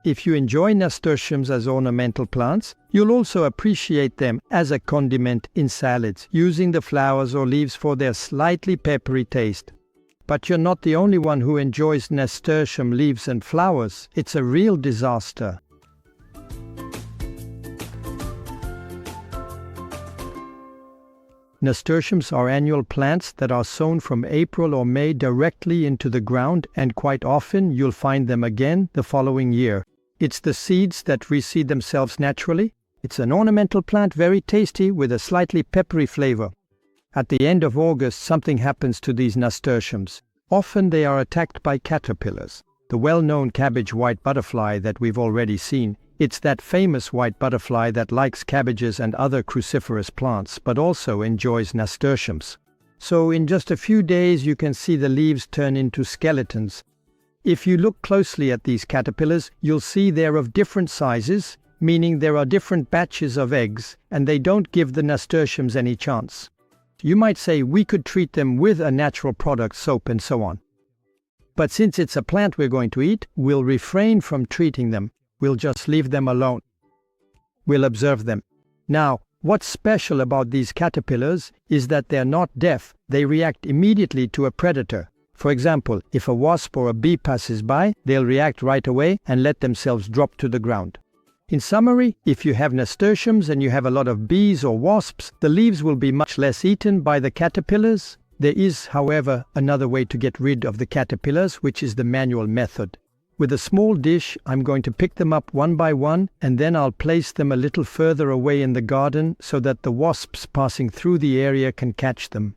If you enjoy nasturtiums as ornamental plants, you'll also appreciate them as a condiment in salads, using the flowers or leaves for their slightly peppery taste. But you're not the only one who enjoys nasturtium leaves and flowers. It's a real disaster. Nasturtiums are annual plants that are sown from April or May directly into the ground, and quite often you'll find them again the following year. It's the seeds that reseed themselves naturally. It's an ornamental plant, very tasty with a slightly peppery flavor. At the end of August, something happens to these nasturtiums. Often they are attacked by caterpillars. The well-known cabbage white butterfly that we've already seen. It's that famous white butterfly that likes cabbages and other cruciferous plants, but also enjoys nasturtiums. So in just a few days you can see the leaves turn into skeletons. If you look closely at these caterpillars, you'll see they're of different sizes, meaning there are different batches of eggs, and they don't give the nasturtiums any chance. You might say we could treat them with a natural product, soap and so on. But since it's a plant we're going to eat, we'll refrain from treating them. We'll just leave them alone. We'll observe them. Now, what's special about these caterpillars is that they're not deaf. They react immediately to a predator. For example, if a wasp or a bee passes by, they'll react right away and let themselves drop to the ground. In summary, if you have nasturtiums and you have a lot of bees or wasps, the leaves will be much less eaten by the caterpillars. There is, however, another way to get rid of the caterpillars, which is the manual method. With a small dish, I'm going to pick them up one by one, and then I'll place them a little further away in the garden so that the wasps passing through the area can catch them.